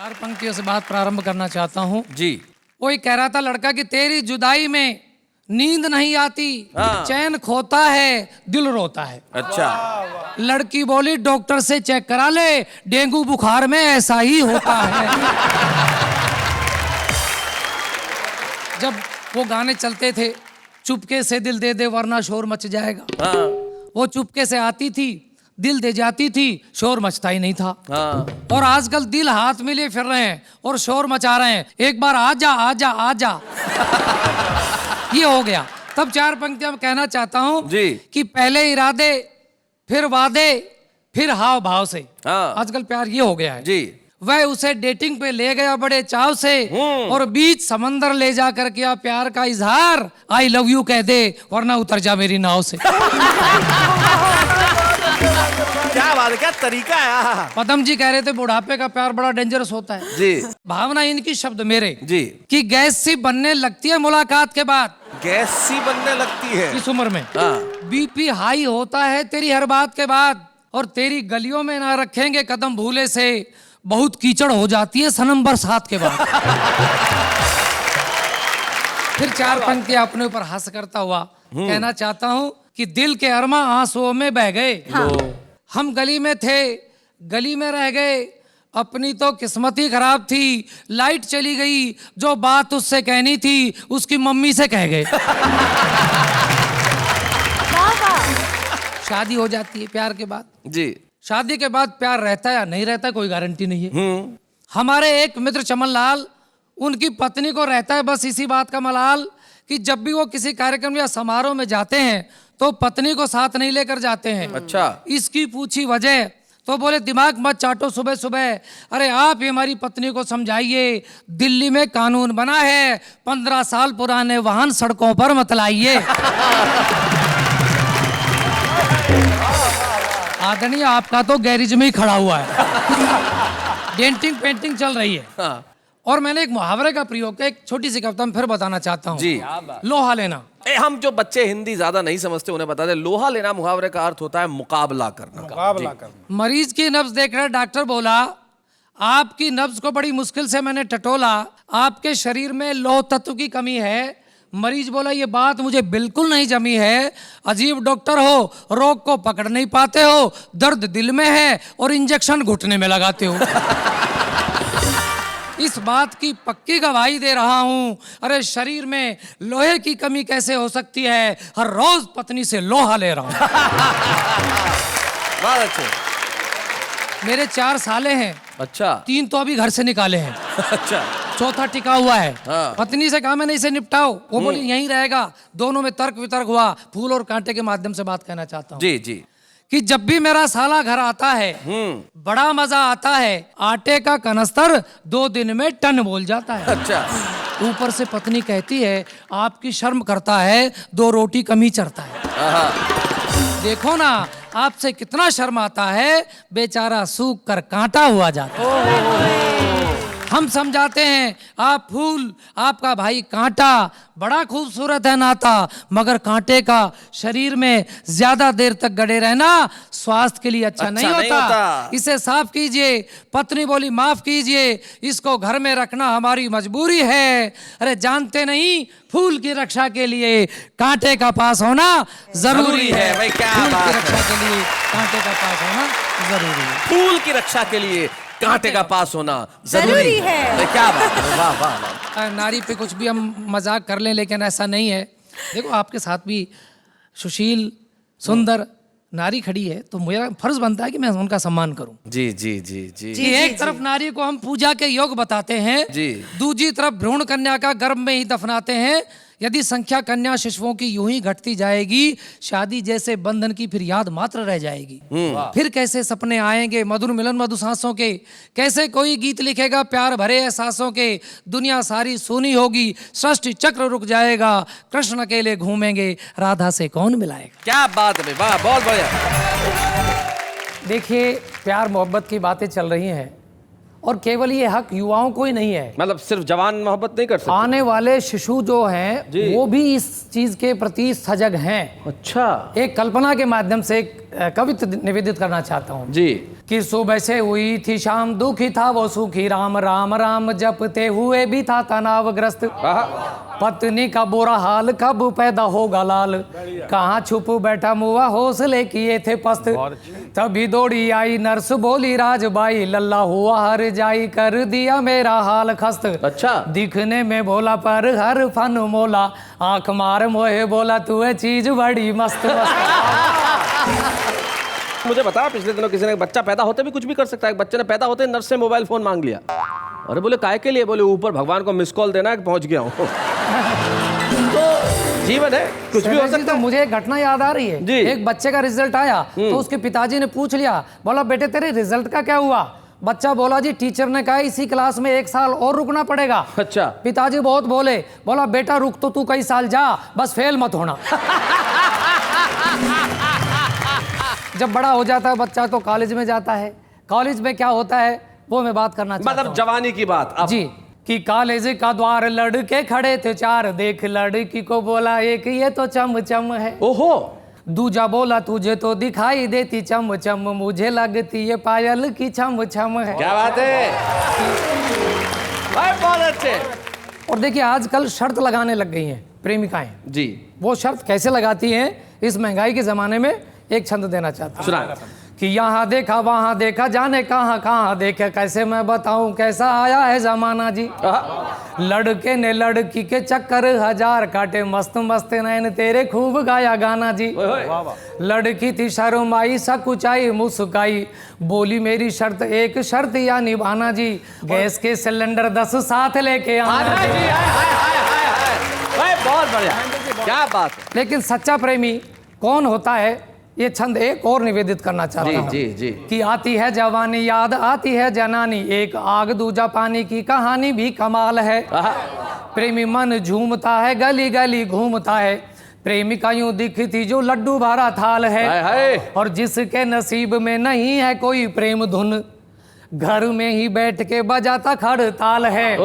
चार पंक्तियों से बात प्रारंभ करना चाहता हूँ जी। कोई कह रहा था लड़का कि तेरी जुदाई में नींद नहीं आती, हाँ। चैन खोता है, दिल रोता है। अच्छा। लड़की बोली डॉक्टर से चेक करा ले, डेंगू बुखार में ऐसा ही होता है। जब वो गाने चलते थे, चुपके से दिल दे दे वरना शोर मच जाएगा, हाँ। वो चुपके से आती थी, दिल दे जाती थी, शोर मचता ही नहीं था। हाँ। और आजकल दिल हाथ में लिए फिर रहे हैं और शोर मचा रहे हैं, एक बार आजा आजा आजा। ये हो गया। तब चार पंक्तियां मैं कहना चाहता हूं जी। कि पहले इरादे, फिर वादे, फिर हाव भाव से। हाँ। आजकल प्यार ये हो गया है जी। वह उसे डेटिंग पे ले गया बड़े चाव से और बीच समंदर ले जाकर किया प्यार का इजहार, आई लव यू कह दे वरना उतर जा मेरी नाव से। क्या बात है, क्या तरीका है। पदम जी कह रहे थे बुढ़ापे का प्यार बड़ा डेंजरस होता है। जी। भावना इनकी शब्द मेरे जी। कि गैस सी बनने लगती है मुलाकात के बाद, गैस सी बनने लगती है इस उम्र में। हाँ। बीपी हाई होता है तेरी हर बात के बाद, और तेरी गलियों में ना रखेंगे कदम भूले से, बहुत कीचड़ हो जाती है सनम बरसात के बाद। फिर चार पंक्तियां अपने ऊपर हंस करता हुआ कहना चाहता हूं कि दिल के अरमा आंसुओं में बह गए। हम गली में थे, गली में रह गए, अपनी तो किस्मत ही खराब थी, लाइट चली गई, जो बात उससे कहनी थी उसकी मम्मी से कह गए। शादी हो जाती है प्यार के बाद। जी। शादी के बाद प्यार रहता है या नहीं रहता कोई गारंटी नहीं है। हमारे एक मित्र चमन लाल, उनकी पत्नी को रहता है बस इसी बात का मलाल कि जब भी वो किसी कार्यक्रम या समारोह में जाते हैं तो पत्नी को साथ नहीं लेकर जाते हैं। अच्छा। इसकी पूछी वजह तो बोले दिमाग मत चाटो सुबह सुबह, अरे आप ही हमारी पत्नी को समझाइए, दिल्ली में कानून बना है 15 साल पुराने वाहन सड़कों पर मत लाइए। आदरणीय आपका तो गैरेज में ही खड़ा हुआ है, डेंटिंग पेंटिंग चल रही है। हाँ। और मैंने एक मुहावरे का प्रयोग किया, एक छोटी सी कविता में फिर बताना चाहता हूँ। जी। लोहा लेना। हम जो बच्चे हिंदी ज्यादा नहीं समझते उन्हें बता दें, लोहा लेना मुहावरे का अर्थ होता है मुकाबला करना। मुकाबला करना। मरीज की नब्ज देखकर डॉक्टर बोला, आपकी नब्ज को बड़ी मुश्किल से मैंने टटोला, आपके शरीर में लौह तत्व की कमी है। मरीज बोला ये बात मुझे बिल्कुल नहीं जमी है, अजीब डॉक्टर हो, रोग को पकड़ नहीं पाते हो, दर्द दिल में है और इंजेक्शन घुटने में लगाते हो। इस बात की पक्की गवाही दे रहा हूं, अरे शरीर में लोहे की कमी कैसे हो सकती है, हर रोज पत्नी से लोहा ले रहा हूं। बहुत अच्छे। मेरे 4 साले हैं। अच्छा। 3 तो अभी घर से निकाले हैं। अच्छा। चौथा टिका हुआ है। हाँ। पत्नी से कहा मैंने इसे निपटाओ, वो बोली यहीं रहेगा। दोनों में तर्क वितर्क हुआ। फूल और कांटे के माध्यम से बात कहना चाहता हूँ जी। जी। कि जब भी मेरा साला घर आता है बड़ा मजा आता है, आटे का कनस्तर 2 दिन में टन बोल जाता है। अच्छा। ऊपर से पत्नी कहती है आपकी शर्म करता है, 2 रोटी कम ही चढ़ता है। देखो ना आपसे कितना शर्म आता है, बेचारा सूख कर कांटा हुआ जाता है। हम समझाते हैं आप फूल, आपका भाई कांटा, बड़ा खूबसूरत है नाता, मगर कांटे का शरीर में ज्यादा देर तक गड़े रहना स्वास्थ्य के लिए अच्छा नहीं होता। इसे साफ कीजिए। पत्नी बोली माफ कीजिए, इसको घर में रखना हमारी मजबूरी है। अरे जानते नहीं फूल की रक्षा के लिए कांटे का पास होना जरूरी है। भाई क्या फूल बात की रक्षा है। के लिए कांटे का पास होना जरूरी है। फूल की रक्षा के लिए कांटे का पास होना जरूरी है। क्या बात है, वाह वाह वाह। नारी पे कुछ भी हम मजाक कर लें लेकिन ऐसा नहीं है। देखो आपके साथ भी सुशील सुंदर नारी खड़ी है तो मेरा फर्ज बनता है कि मैं उनका सम्मान करूं। जी जी जी जी। कि एक तरफ नारी को हम पूजा के योग बताते हैं, जी। दूसरी तरफ भ्रूण कन्या का गर्भ में ही दफनाते हैं। यदि संख्या कन्या शिशुओं की यूं ही घटती जाएगी, शादी जैसे बंधन की फिर याद मात्र रह जाएगी। फिर कैसे सपने आएंगे मधुर मिलन मधु सांसों के, कैसे कोई गीत लिखेगा प्यार भरे एहसासों के। दुनिया सारी सूनी होगी, सृष्टि चक्र रुक जाएगा, कृष्ण अकेले घूमेंगे, राधा से कौन मिलाएगा। क्या बात है, वाह बहुत बढ़िया। देखिए प्यार मोहब्बत की बातें चल रही हैं और केवल ये हक युवाओं को ही नहीं है, मतलब सिर्फ जवान मोहब्बत नहीं कर सकते, आने वाले शिशु जो हैं वो भी इस चीज के प्रति सजग हैं। अच्छा। एक कल्पना के माध्यम से एक कविता निवेदित करना चाहता हूँ जी। कि सुबह से हुई थी शाम, दुखी था वो सुखी राम, राम राम जपते हुए भी था तनावग्रस्त। पत्नी का बुरा हाल, कब पैदा होगा लाल, कहाँ छुप बैठा मुआ, हौसले किए थे पस्त। तभी दौड़ी आई नर्स, बोली राजबाई, लल्ला हुआ हर जाई, कर दिया मेरा हाल खस्त। अच्छा। दिखने में भोला पर हर फन मोला, आंख मार मोहे बोला तू है चीज बड़ी मस्त मस्त। मुझे बता, पिछले दिनों किसी ने बच्चा पैदा होते भी कुछ भी कर सकता है। एक बच्चे ने पैदा होते नर्स से मोबाइल फोन मांग लिया। अरे बोले काहे के लिए? बोले ऊपर भगवान को मिस कॉल देना है, पहुंच गया हूँ। तो जीवन है, कुछ भी हो सकता है। मुझे एक घटना याद आ रही है जी। एक बच्चे का रिजल्ट आया तो उसके पिताजी ने पूछ लिया, बोला बेटे तेरे रिजल्ट का क्या हुआ? बच्चा बोला जी टीचर ने कहा इसी क्लास में 1 साल और रुकना पड़ेगा। अच्छा। पिताजी बहुत बोले, बोला बेटा रुक तो तू कई साल जा, बस फेल मत होना। जब बड़ा हो जाता है बच्चा तो कॉलेज में जाता है। कॉलेज में क्या होता है वो मैं बात करना चाहता मतलब जवानी की बात अब। जी, कि कॉलेज का द्वार लड़के खड़े थे 4, देख लड़की को बोला एक, ये तो चम चम है। ओहो। दूजा बोला तुझे तो दिखाई देती चम चम, मुझे लगती ये पायल की छम छम है। क्या बात है भाई, बहुत अच्छे। और देखिए आजकल शर्त लगाने लग गई हैं प्रेमिकाएं। जी। वो शर्त कैसे लगाती हैं, इस महंगाई के जमाने में एक छंद देना चाहता हूं सुना कि यहाँ देखा वहाँ देखा, जाने कहाँ कहाँ देखे, कैसे मैं बताऊं कैसा आया है जमाना जी। लड़के ने लड़की के चक्कर 1000 काटे, मस्त मस्त नैन तेरे खूब गाया गाना जी। लड़की थी शर्माई सकुचाई मुस्काई, बोली मेरी शर्त एक शर्त या निभाना जी, गैस के सिलेंडर 10 साथ लेके आना जी। बहुत बढ़िया, क्या बात है। लेकिन सच्चा प्रेमी कौन होता है, ये छंद एक और निवेदित करना चाहता हूँ। जी जी। कि आती है जवानी याद आती है जनानी, एक आग दूजा पानी की कहानी भी कमाल है। प्रेमी मन झूमता है गली गली घूमता है, प्रेमिका यूं दिखती जो लड्डू भरा थाल है। और जिसके नसीब में नहीं है कोई प्रेम धुन, घर में ही बैठ के बजाता खड़ताल है।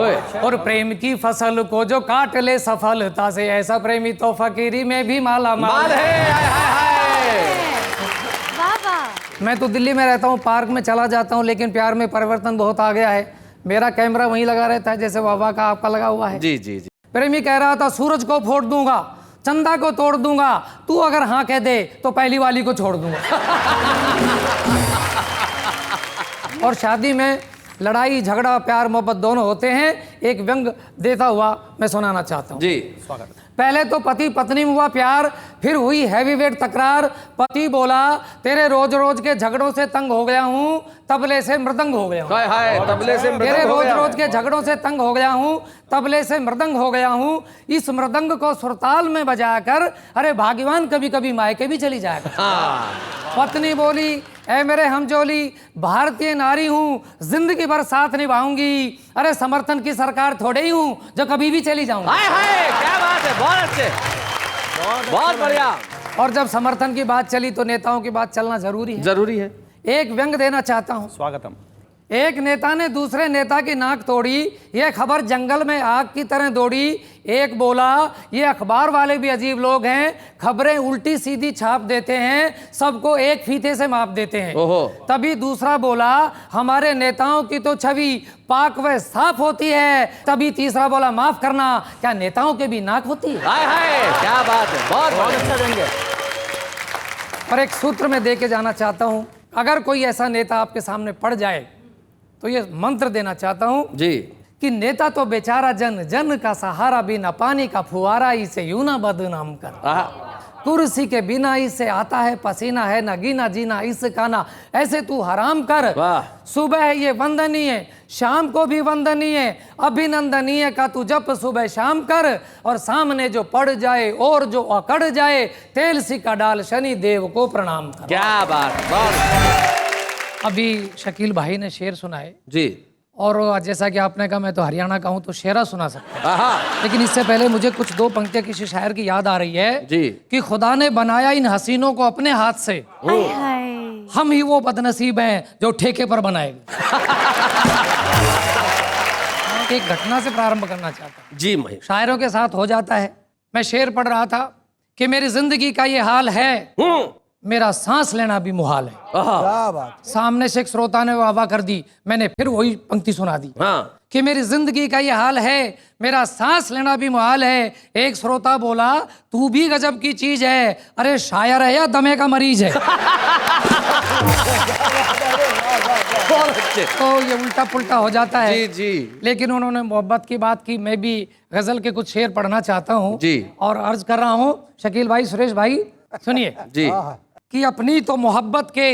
और प्रेम की फसल को जो काट ले सफलता से, ऐसा प्रेमी तो फकीरी में भी माला माल है। मैं तो दिल्ली में रहता हूँ, पार्क में चला जाता हूँ, लेकिन प्यार में परिवर्तन बहुत आ गया है। मेरा कैमरा वहीं लगा रहता है जैसे बाबा का आपका लगा हुआ है। जी जी जी। प्रेमी कह रहा था सूरज को फोड़ दूंगा, चंदा को तोड़ दूंगा, तू अगर हाँ कह दे तो पहली वाली को छोड़ दूंगा। और शादी में लड़ाई झगड़ा प्यार मोहब्बत दोनों होते हैं। एक व्यंग देता हुआ मैं सुनाना चाहता हूँ जी। स्वागत। पहले तो पति पत्नी में हुआ प्यार, फिर हुई हैवीवेट तकरार। पति बोला तेरे रोज रोज के झगड़ों से तंग हो गया हूँ, तबले से मृदंग हो गया हूँ। हाय हाय, तबले से मृदंग तेरे हो रोज गया। रोज के झगड़ों से तंग हो गया हूँ, तबले से मृदंग हो गया हूँ। इस मृदंग को सुरताल में बजाकर अरे भाग्यवान कभी कभी मायके भी चली जाएगा। पत्नी बोली ऐ मेरे हमजोली, भारतीय नारी हूँ, जिंदगी भर साथ निभाऊंगी, अरे समर्थन की सरकार थोड़े ही हूँ जो कभी भी चली जाऊंगी। हाय हाय, क्या बात है, बहुत अच्छे, बहुत बढ़िया। और जब समर्थन की बात चली तो नेताओं की बात चलना जरूरी है। जरूरी है। एक व्यंग देना चाहता हूँ। स्वागतम। एक नेता ने दूसरे नेता की नाक तोड़ी, यह खबर जंगल में आग की तरह दौड़ी। एक बोला ये अखबार वाले भी अजीब लोग हैं, खबरें उल्टी सीधी छाप देते हैं, सबको एक फीते से माप देते हैं। तभी दूसरा बोला हमारे नेताओं की तो छवि पाक व साफ होती है। तभी तीसरा बोला माफ करना, क्या नेताओं के भी नाक होती है? हाय हाय, क्या बात है, बहुत अच्छा देंगे। और एक सूत्र में दे के जाना चाहता हूं, अगर कोई ऐसा नेता आपके सामने पड़ जाए तो ये मंत्र देना चाहता हूं जी कि नेता तो बेचारा जन, जन का सहारा बिना पानी का फुहारा, इसे यूं ना बदनाम कर। कुर्सी के बिना इसे आता है पसीना, है ना गीना जीना इसका ना, ऐसे तू हराम कर। सुबह ये वंदनीय, शाम को भी वंदनीय, अभिनंदनीय का तू जप सुबह शाम कर। और सामने जो पड़ जाए और जो अकड़ जाए, तेल सिक्का डाल शनि देव को प्रणाम कर। क्या बात, बहुत। अभी शकील भाई ने शेर सुनाए जी, और जैसा कि आपने कहा मैं तो हरियाणा का हूं तो शेरा सुना सकता हूं। लेकिन इससे पहले मुझे कुछ 2 पंक्तियां किसी शायर की याद आ रही है जी। कि खुदा ने बनाया इन हसीनों को अपने हाथ से, हम ही वो बदनसीब हैं जो ठेके पर बनाएंगे। एक घटना से प्रारंभ करना चाहता हूं। जी महेश। शायरों के साथ हो जाता है। मैं शेर पढ़ रहा था कि मेरी जिंदगी का ये हाल है, मेरा सांस लेना भी मुहाल है। क्या बात। सामने से एक श्रोता ने वाह कर दी, मैंने फिर वही पंक्ति सुना दी हाँ कि मेरी जिंदगी का ये हाल है, मेरा सांस लेना भी मुहाल है। एक श्रोता बोला तू भी गजब की चीज है, अरे शायर है या दमे का मरीज है। बहुत अच्छे। तो ये उल्टा पुल्टा हो जाता है। जी जी लेकिन उन्होंने मोहब्बत की बात की, मैं भी गजल के कुछ शेर पढ़ना चाहता हूँ जी। और अर्ज कर रहा हूँ शकील भाई, सुरेश भाई सुनिए जी कि अपनी तो मोहब्बत के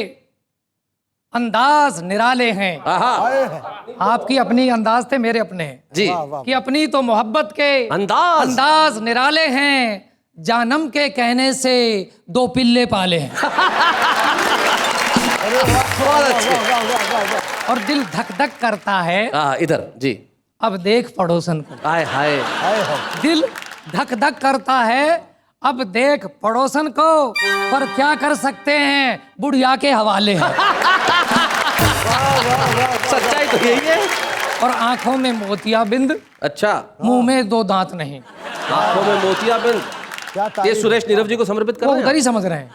अंदाज निराले हैं। आहा आपकी अपनी अंदाज थे, मेरे अपने हैं। जी कि अपनी तो मोहब्बत के अंदाज निराले हैं, जानम के कहने से 2 पिल्ले पाले हैं। बहुत अच्छे। और दिल धक धक करता है, इधर जी। अब देख पड़ोसन को। हाय हाय। दिल धक धक करता है, अब देख पड़ोसन को, पर क्या कर सकते हैं, बुढ़िया के हवाले हैं। सच्चाई तो यही है। और आंखों में मोतियाबिंद, अच्छा, मुंह में 2 दांत नहीं। आंखों में मोतियाबिंद, क्या ये तारीफ। सुरेश नीरव जी को समर्पित कर वो रहे उधर हैं। ही समझ रहे हैं।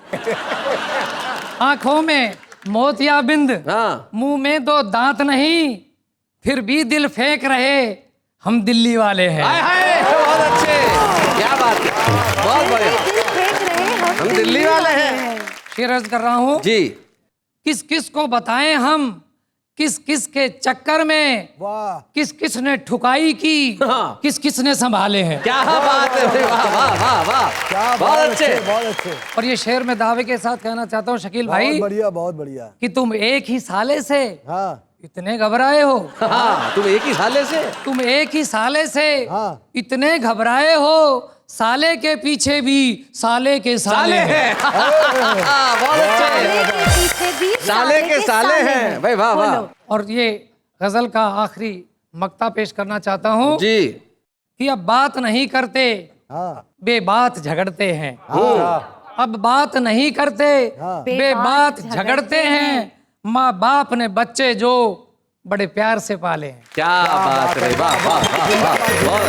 आंखों में मोतियाबिंद, हाँ मुंह में 2 दांत नहीं, फिर भी दिल फेंक रहे, हम दिल्ली वाले हैं। हाय हाय, बहुत अच्छे, क्या बात है, बहुत बढ़िया। हम दिल्ली वाले हैं शेर अर्ज कर रहा हूँ, जी। किस किस को बताएं हम, किस किस के चक्कर में, वाह। किस किस ने ठुकाई की, हाँ। किस किस ने संभाले हैं। क्या बात है, वाह वाह वाह वाह, क्या बहुत अच्छे। बहुत अच्छे। और ये शेर मैं दावे के साथ कहना चाहता हूँ शकील बहुत भाई, बढ़िया, बहुत बढ़िया। कि तुम एक ही साले से हाँ इतने घबराए हो, हाँ, तुम एक ही साले से। तुम एक ही साले से हाँ। इतने घबराए हो, साले के पीछे भी साले के साले हैं। बहुत अच्छे, साले के साले हैं भाई, वाह वाह। और ये गजल का आखिरी मक्ता पेश करना चाहता हूँ जी कि अब बात नहीं करते, हाँ बेबात झगड़ते हैं। हाँ। अब बात नहीं करते, हाँ। बेबात झगड़ते हैं। माँ बाप ने बच्चे जो बड़े प्यार से पाले हैं। क्या बात है, वाह वाह वाह वाह, बहुत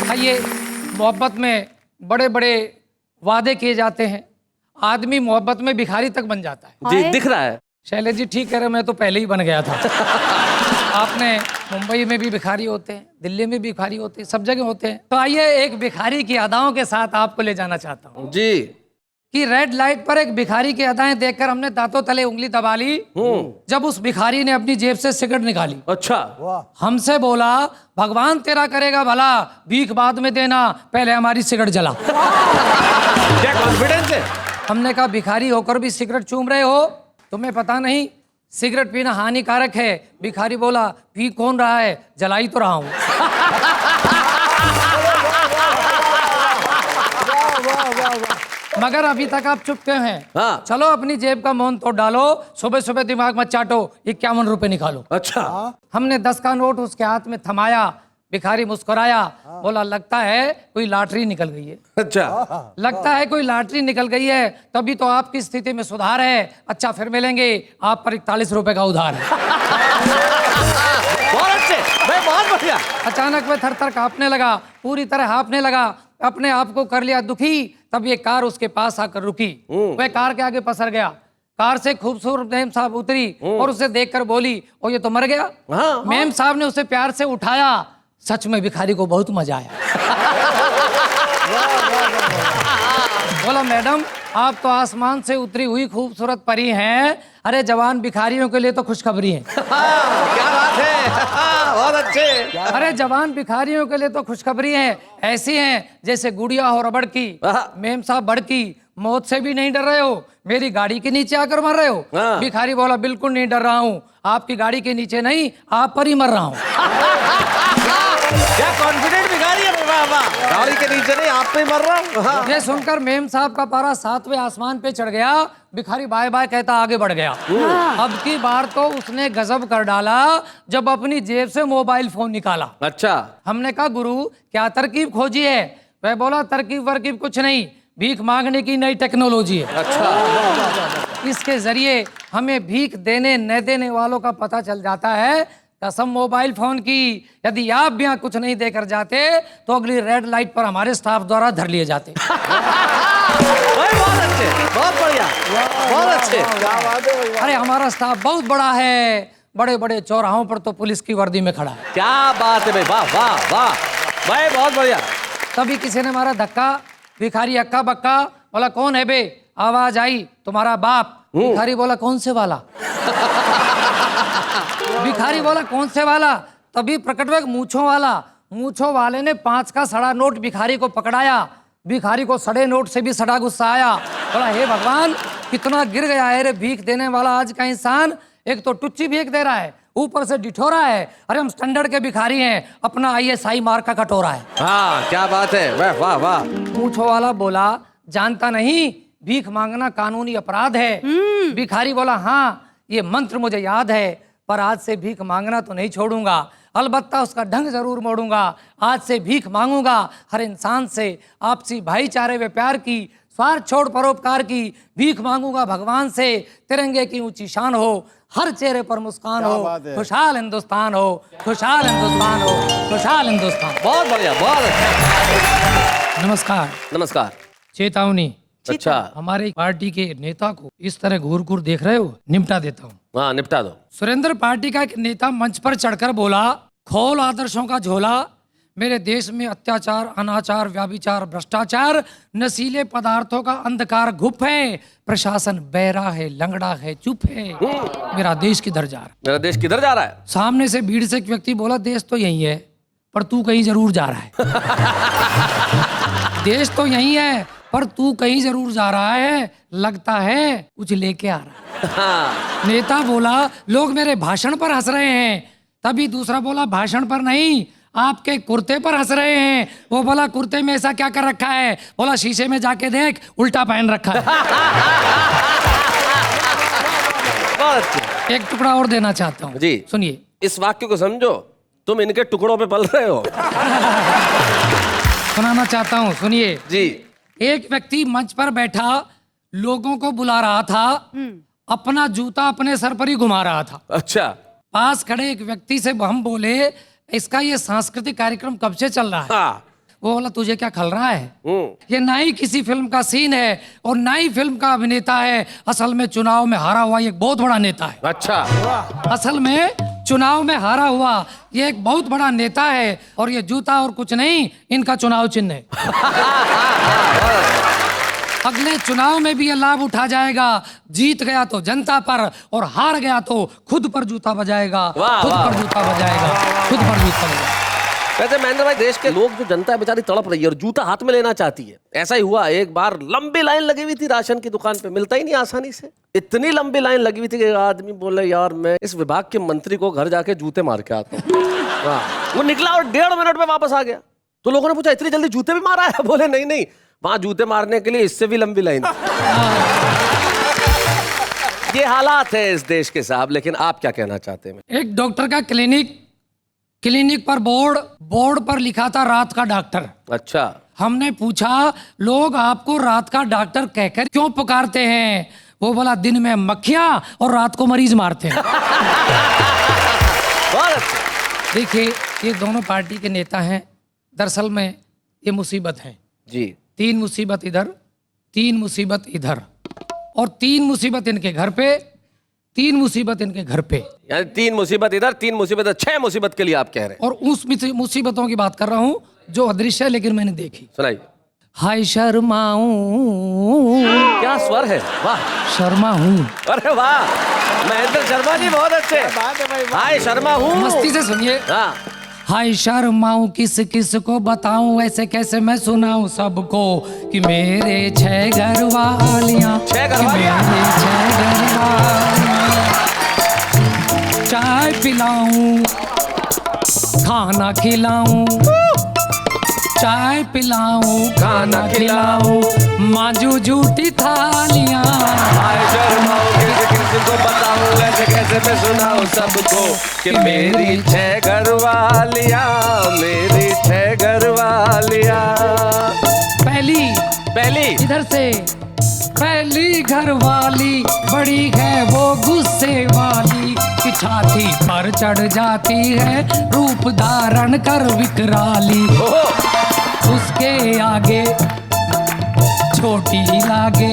अच्छे। ये मोहब्बत में बड़े बड़े वादे किए जाते हैं, आदमी मोहब्बत में भिखारी तक बन जाता है। जी दिख रहा है। शैलेश जी ठीक कह रहे, मैं तो पहले ही बन गया था। आपने मुंबई में भी भिखारी होते हैं, दिल्ली में भी भिखारी होते हैं, सब जगह होते हैं। तो आइए एक भिखारी की अदाओं के साथ आपको ले जाना चाहता हूँ जी कि रेड लाइट पर एक भिखारी की अदाएं देखकर हमने दांतों तले उंगली दबा ली जब उस भिखारी ने अपनी जेब से सिगरेट निकाली। अच्छा, वाह। हमसे बोला भगवान तेरा करेगा भला, भीख बाद में देना, पहले हमारी सिगरेट जला। क्या कॉन्फिडेंस है। हमने कहा भिखारी होकर भी सिगरेट चूम रहे हो, तुम्हें पता नहीं सिगरेट पीना हानिकारक है। भिखारी बोला पी कौन रहा है, जलाई तो रहा हूं। मगर अभी तक आप चुप क्यों हैं? हाँ। चलो अपनी जेब का मौन तो डालो, सुबह सुबह दिमाग मत चाटो, 51 रुपए निकालो। अच्छा, हमने 10 का नोट उसके हाथ में थमाया, भिखारी मुस्कुराया, बोला लगता है कोई लॉटरी निकल गई है। अच्छा, लगता है कोई लॉटरी निकल गई है, तभी तो आपकी स्थिति में सुधार है। अच्छा फिर मिलेंगे, आप पर 41 रुपए का उधार है। बहुत अच्छे भाई, बहुत बढ़िया। अचानक वह थर थर कांपने लगा, पूरी तरह हाँफने लगा, अपने आप को कर लिया दुखी। तब ये कार उसके पास आकर रुकी, वह कार के आगे पसर गया। कार से खूबसूरत मेम साहब उतरी और उसे देखकर बोली ओ ये तो मर गया। हाँ। मेम साहब ने उसे प्यार से उठाया। सच में भिखारी को बहुत मजा आया। बोला मैडम आप तो आसमान से उतरी हुई खूबसूरत परी हैं, अरे जवान भिखारियों के लिए तो खुशखबरी है। क्या बात है, बहुत अच्छे। अरे जवान भिखारियों के लिए तो खुशखबरी है, ऐसी हैं जैसे गुड़िया हो रबड़ की। मेम साहब बड़की, मौत से भी नहीं डर रहे हो, मेरी गाड़ी के नीचे आकर मर रहे हो। हाँ। भिखारी बोला बिल्कुल नहीं डर रहा हूँ, आपकी गाड़ी के नीचे नहीं आप पर ही मर रहा हूँ। क्या कॉन्फिडेंट भिखारी है, वाह वाह। गाड़ी के नीचे नहीं, आप पे मर रहा हूँ। ये सुनकर मेम साहब का पारा 7वें आसमान पे चढ़ गया। भिखारी बाय बाय कहता आगे बढ़ गया। अब की बार तो उसने गजब कर डाला जब अपनी जेब से मोबाइल फोन निकाला। अच्छा, हमने कहा गुरु क्या तरकीब खोजी है? वह बोला तरकीब वरकीब कुछ नहीं, भीख मांगने की नई टेक्नोलॉजी है। अच्छा, इसके जरिए हमें भीख देने न देने वालों का पता चल जाता है, कसम मोबाइल फोन की, यदि आप भी यहाँ कुछ नहीं देकर जाते तो अगली रेड लाइट पर हमारे स्टाफ द्वारा धर लिए जाते। भाई बहुत अच्छे, बहुत बढ़िया, बहुत अच्छे। क्या बात है भाई, अरे हमारा स्टाफ बहुत बड़ा है, बड़े बड़े चौराहों पर तो पुलिस की वर्दी में खड़ा है। क्या बात है भाई, वाह वाह वाह भाई, बहुत बढ़िया। तभी किसी ने मारा धक्का, भिखारी हक्का बक्का, बोला कौन है बे? आवाज आई तुम्हारा बाप। भिखारी बोला कौन से वाला? भिखारी बोला कौन से वाला? तभी प्रकट हुआ मूंछों वाला। मूंछों वाले ने 5 का सड़ा नोट भिखारी को पकड़ाया। भिखारी को सड़े नोट से भी सड़ा गुस्सा आया। बोला हे भगवान, कितना गिर गया है रे भीख देने वाला आज का इंसान। एक तो टुच्ची भीख दे रहा है, ऊपर से डिठोरा है। अरे हम स्टैंडर्ड के भिखारी हैं, अपना ISI मार्क का कटोरा है। हाँ क्या बात है, वाह वाह वाह। मूंछों वाला बोला जानता नहीं भीख मांगना कानूनी अपराध है। भिखारी बोला हाँ ये मंत्र मुझे याद है, पर आज से भीख मांगना तो नहीं छोड़ूंगा, अलबत्ता उसका ढंग जरूर मोड़ूंगा। आज से भीख मांगूंगा हर इंसान से, आपसी भाईचारे व प्यार की, स्वार्थ छोड़ परोपकार की। भीख मांगूंगा भगवान से, तिरंगे की ऊंची शान हो, हर चेहरे पर मुस्कान क्या हो, बात है। खुशहाल हिंदुस्तान हो, खुशहाल हिंदुस्तान हो, खुशहाल हिंदुस्तान। बहुत बढ़िया, बहुत अच्छा। नमस्कार। नमस्कार। चेतावनी, अच्छा, हमारे पार्टी के नेता को इस तरह घूर घूर देख रहे हो, निपटा देता हूँ। हाँ निपटा दो। सुरेंद्र पार्टी का एक नेता मंच पर चढ़कर बोला खोल आदर्शों का झोला, मेरे देश में अत्याचार, अनाचार, व्याभिचार, भ्रष्टाचार, नशीले पदार्थों का अंधकार गुप्त है, प्रशासन बहरा है, लंगड़ा है, चुप है, मेरा देश किधर जा रहा है? मेरा देश किधर जा रहा है? सामने से भीड़ से एक व्यक्ति बोला देश तो यही है, पर तू कहीं जरूर जा रहा है। देश तो यही है, पर तू कहीं जरूर जा रहा है, लगता है कुछ लेके आ रहा है। हाँ। नेता बोला लोग मेरे भाषण पर हंस रहे हैं। तभी दूसरा बोला भाषण पर नहीं, आपके कुर्ते पर हंस रहे हैं। वो बोला कुर्ते में ऐसा क्या कर रखा है? बोला शीशे में जाके देख, उल्टा पहन रखा है। बहुत अच्छे। एक टुकड़ा और देना चाहता हूँ जी सुनिए। इस वाक्य को समझो, तुम इनके टुकड़ों पे पल रहे हो। सुनाना चाहता हूँ सुनिए। जी। एक व्यक्ति मंच पर बैठा लोगों को बुला रहा था, अपना जूता अपने सर पर ही घुमा रहा था। अच्छा। पास खड़े एक व्यक्ति से हम बोले इसका ये सांस्कृतिक कार्यक्रम कब से चल रहा है? हाँ। वो बोला तुझे क्या खल रहा है? ये ना ही किसी फिल्म का सीन है और ना ही फिल्म का अभिनेता है, असल में चुनाव में हारा हुआ एक बहुत बड़ा नेता है। अच्छा। असल में चुनाव में हारा हुआ ये एक बहुत बड़ा नेता है, और ये जूता और कुछ नहीं, इनका चुनाव चिन्ह है। अगले चुनाव में भी ये लाभ उठा जाएगा। जीत गया तो जनता पर, और हार गया तो खुद पर जूता बजाएगा, खुद पर जूता बजाएगा, खुद पर जूता बजाएगा। वैसे महेंद्र भाई, देश के लोग जो जनता है बेचारी तड़प रही है और जूता हाथ में लेना चाहती है। ऐसा ही हुआ, एक बार लंबी लाइन लगी हुई थी राशन की दुकान पे, मिलता ही नहीं आसानी से। इतनी लंबी लाइन लगी हुई थी कि एक आदमी बोले यार मैं इस विभाग के मंत्री को घर जाके जूते मार के आता हूँ। हाँ। वो निकला और 1.5 मिनट में वापस आ गया। तो लोगों ने पूछा इतनी जल्दी जूते भी मारा है? बोले नहीं नहीं, वहां जूते मारने के लिए इससे भी लंबी लाइन। ये हालात है इस देश के साहब, लेकिन आप क्या कहना चाहते हैं? एक डॉक्टर का क्लिनिक पर बोर्ड पर लिखा था रात का डॉक्टर। अच्छा। हमने पूछा लोग आपको रात का डॉक्टर कहकर क्यों पुकारते हैं? वो बोला दिन में मक्खियां और रात को मरीज मारते हैं। देखिए ये दोनों पार्टी के नेता हैं, दरअसल में ये मुसीबत है जी। 3 मुसीबत इधर, 3 मुसीबत इधर, और 3 मुसीबत इनके घर पे, 3 मुसीबत इनके घर पे। यानी 3 मुसीबत इधर, 3 मुसीबत, 6 मुसीबत के लिए आप कह रहे हैं। और उस मुसीबतों की बात कर रहा हूँ जो अदृश्य है लेकिन मैंने देखी। सुनाइए। हाय शर्माऊं, क्या स्वर है, वाह। शर्मा हूँ। अरे वाह महेंद्र शर्मा जी, बहुत अच्छे। हाय शर्मा हूँ। मस्ती से सुनिए। हाँ। हाय शर्माऊं किस किस को बताऊं, ऐसे कैसे मैं सुनाऊं सबको कि मेरे 6 घर वालियां, 6 घर वालियां, चाय पिलाऊं, खाना खिलाऊं, चाय पिलाऊं, खाना खिलाऊं, मांजू झूठी थालियां। हाय शर्माऊं किस किस को बताऊं, ऐसे कैसे मैं सुनाऊं सबको कि मेरी 6 घर वालियां, मेरी 6 घर वालियां। पहली पहली इधर से, पहली घर वाली बड़ी है वो गुस्से वाली कि छाती पर चढ़ जाती है रूप धारण कर विकराली। उसके आगे छोटी लागे,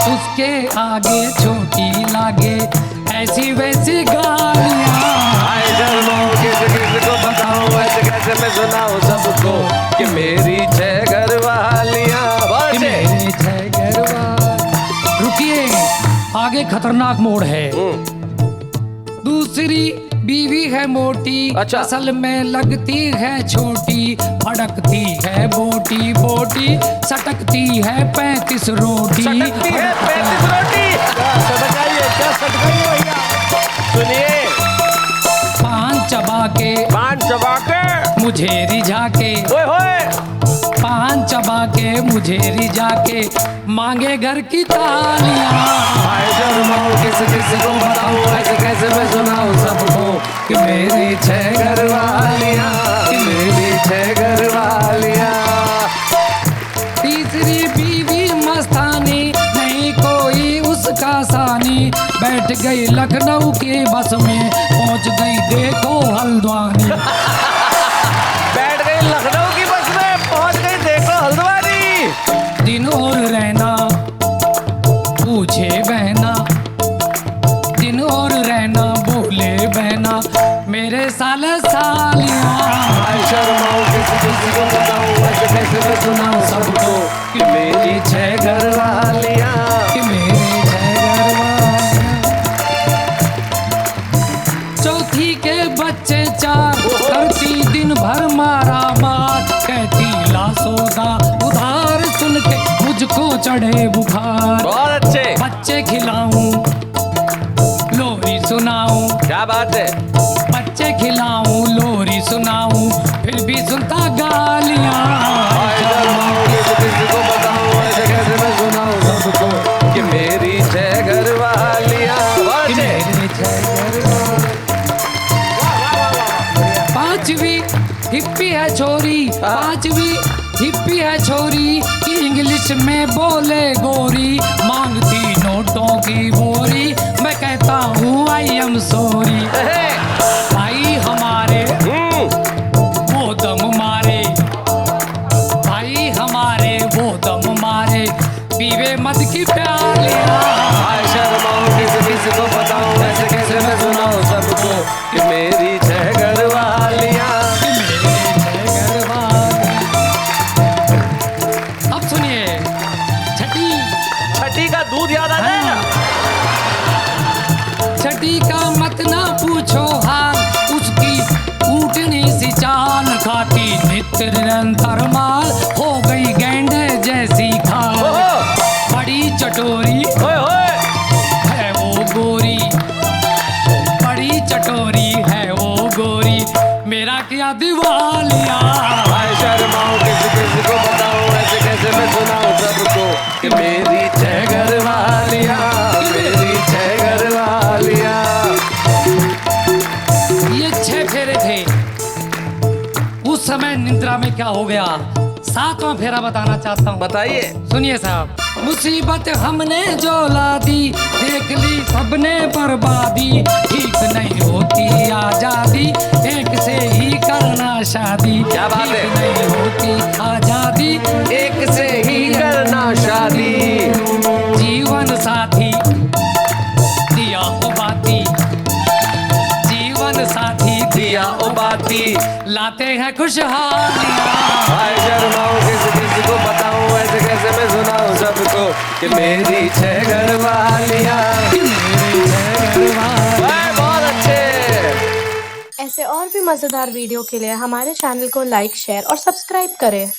उसके आगे छोटी लागे ऐसी वैसी गालियाँ। किसको बताऊं ऐसे कैसे मैं सुनाऊं सबको कि मेरी 6 घर वालियाँ। मेरे 6 घर वाली। रुकिए, आगे खतरनाक मोड़ है। दूसरी बीवी है मोटी, अच्छा। असल में लगती है छोटी, फड़कती है बोटी बोटी, सटकती है 35 रोटी। सटकती है 35 रोटी। क्या सटकाइए, क्या सटकाइए भैया। सुनिए, पान चबा के मुझे रिझा के, ओए होए, पान चबा के मुझे रिझा के मांगे घर की तालियां। किस को बताऊं ऐसे कैसे मैं सुनाऊं सबको कि मेरी 6 घर वालियाँ, कि मेरी 6 घर वालियाँ। तीसरी बीवी मस्तानी, नहीं कोई उसका सानी, बैठ गई लखनऊ के बस में पहुंच गई देखो हल्द्वानी। बैठ गई लखनऊ की बस में पहुंच गई देखो हल्द्वानी। दिन और रहना पूछे बहना, दिन और रहना बोले बहना मेरे साले सालियाँ। शर्माऊं किसी को बताऊं ऐसे कैसे मैं सुनाऊं सबको कि मेरी 6 घर वालियाँ, कि मेरे 6 घर वालियाँ। चौथी के बच्चे 4, करती दिन भर मारा मार, कहती ला सौदा उधार, सुन के मुझको चढ़े बुखार। बहुत अच्छे, बच्चे खिलाऊं लोरी सुनाऊं, क्या बात है। बच्चे खिलाऊं लोरी सुनाऊं फिर भी सुनता गालियां। किसी को बताऊं ऐसे कैसे मैं सुनाऊं सबको कि मेरी 6 घर वालियाँ। कि मेरे 6 घर वालियाँ। 5वीं हिप्पी है छोरी, 5वीं हिप्पी है छोरी, कि इंग्लिश में बोले गोरी, मांगती नोटों की बोरी, मैं कहता हूँ आई एम सॉरी। भाई हमारे वो दम मारे, भाई हमारे वो दम मारे, पीवे मद की प्यालियाँ। शर्माऊं किसी को बताऊं ऐसे कैसे मैं सुनाऊं सबको कि मेरी 6 घर वालियाँ, कि मेरे 6 घर वालियाँ। अब सुनिए, छठी का दूध याद आ जाएगा। छठी का मत ना पूछो हाल, उसकी ऊँटनी सी चाल, खाती नित्य निरंतर माल, हो गई गेंडे जैसी खाल। बड़ी चटोरी ओए होए, है वो गोरी, बड़ी चटोरी है वो गोरी, मेरा क्या दिवालिया। शर्माऊं किसी को बताऊं ऐसे कैसे मैं सुनाऊं सबको कि मेरी 6 घर वालियाँ, मेरी 6 घर वालियाँ। ये 6 फेरे थे। उस समय निद्रा में क्या हो गया, 7वां फेरा बताना चाहता हूँ। बताइए। सुनिए साहब, मुसीबत हमने जो ला दी, देख ली सबने बर्बादी, ठीक नहीं होती आजादी, एक से ही करना शादी। क्या बात है। ठीक नहीं होती आजादी, एक से ही करना शादी। जीवन साथी दिया हो बाती, जीवन साथी दिया हो बाती, लाते हैं खुशहालियाँ। शर्माऊं किसी को बताऊं ऐसे कैसे मैं सुनाऊं सबको कि मेरी 6 घर वालियाँ, कि मेरे 6 घर वालियाँ। बहुत अच्छे। ऐसे और भी मज़ेदार वीडियो के लिए हमारे चैनल को लाइक, शेयर और सब्सक्राइब करें।